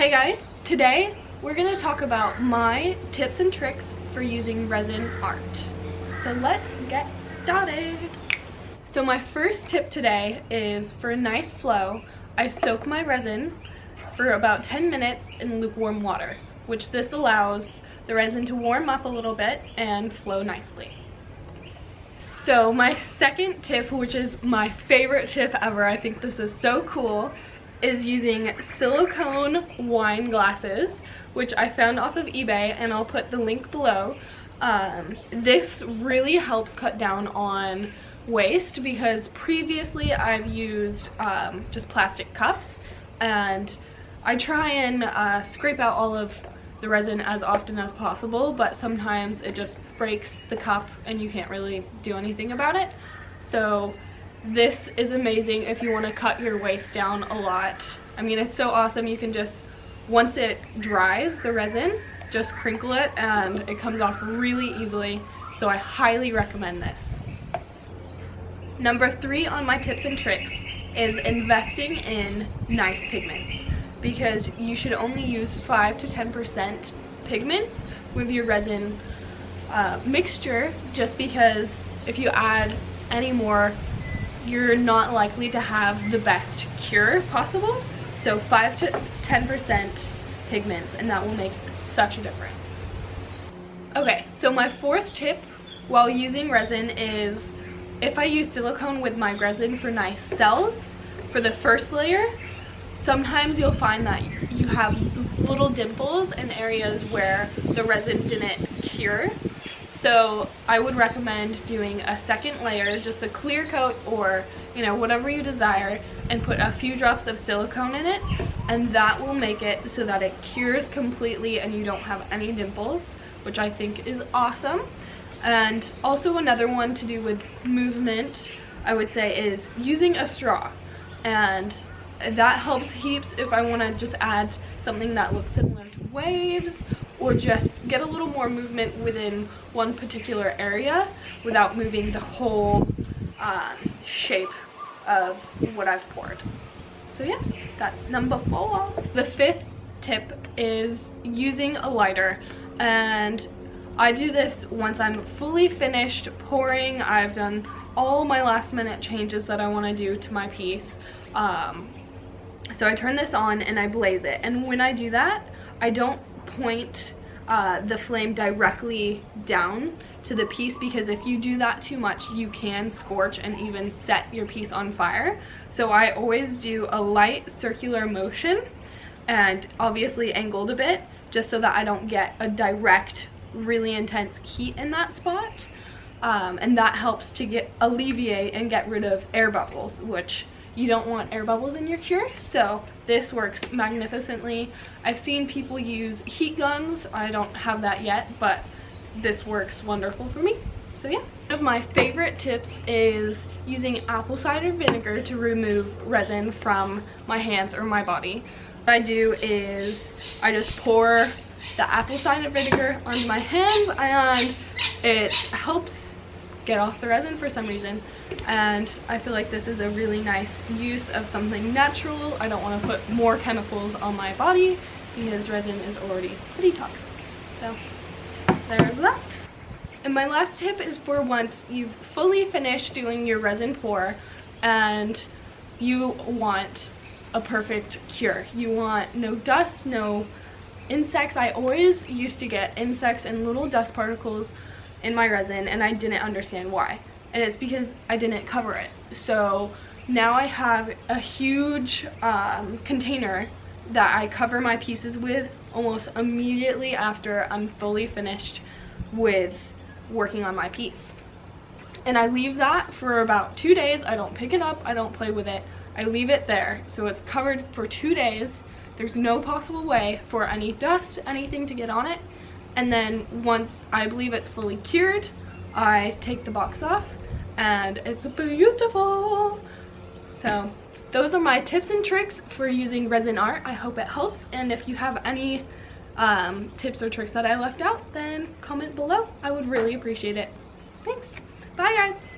Hey guys, today we're going to talk about my tips and tricks for using resin art. So let's get started. So my first tip today is for a nice flow, I soak my resin for about 10 minutes in lukewarm water, which this allows the resin to warm up a little bit and flow nicely. So my second tip, which is my favorite tip ever, I think this is so cool, is using silicone wine glasses, which I found off of eBay, and I'll put the link below. This really helps cut down on waste because previously I've used just plastic cups, and I try and scrape out all of the resin as often as possible, but sometimes it just breaks the cup and you can't really do anything about it. So this is amazing if you want to cut your waste down a lot. I mean, it's so awesome. You can just, once it dries, the resin, just crinkle it and it comes off really easily. So I highly recommend this. Number 3 on my tips and tricks is investing in nice pigments, because you should only use 5 to 10% pigments with your resin mixture, just because if you add any more, you're not likely to have the best cure possible. So 5 to 10% pigments, and that will make such a difference. Okay, so my fourth tip while using resin is, if I use silicone with my resin for nice cells for the first layer, sometimes you'll find that you have little dimples in areas where the resin didn't cure. So I would recommend doing a second layer, just a clear coat or, you know, whatever you desire, and put a few drops of silicone in it, and that will make it so that it cures completely and you don't have any dimples, which I think is awesome. And also another one to do with movement, I would say, is using a straw, and that helps heaps if I want to just add something that looks similar to waves, or just get a little more movement within one particular area without moving the whole shape of what I've poured. So yeah, that's number 4. The 5th tip is using a lighter, and I do this once I'm fully finished pouring. I've done all my last minute changes that I want to do to my piece. So I turn this on and I blaze it, and when I do that, I don't point the flame directly down to the piece, because if you do that too much, you can scorch and even set your piece on fire. So I always do a light circular motion, and obviously angled a bit, just so that I don't get a direct, really intense heat in that spot. And that helps to alleviate and get rid of air bubbles, which you don't want air bubbles in your cure, so this works magnificently. I've seen people use heat guns. I don't have that yet, but this works wonderful for me. So yeah. One of my favorite tips is using apple cider vinegar to remove resin from my hands or my body. What I do is I just pour the apple cider vinegar onto my hands, and it helps get off the resin for some reason, and I feel like this is a really nice use of something natural. I don't want to put more chemicals on my body because resin is already pretty toxic. So there's that. And my last tip is for once you've fully finished doing your resin pour and you want a perfect cure. You want no dust, no insects. I always used to get insects and little dust particles in my resin, and I didn't understand why, and it's because I didn't cover it. So now I have a huge container that I cover my pieces with almost immediately after I'm fully finished with working on my piece, and I leave that for about 2 days. I don't pick it up, I don't play with it, I leave it there so it's covered for 2 days. There's no possible way for any dust, anything to get on it. And then once I believe it's fully cured, I take the box off and it's beautiful. So those are my tips and tricks for using resin art. I hope it helps, and if you have any tips or tricks that I left out, then comment below. I would really appreciate it. Thanks. Bye guys.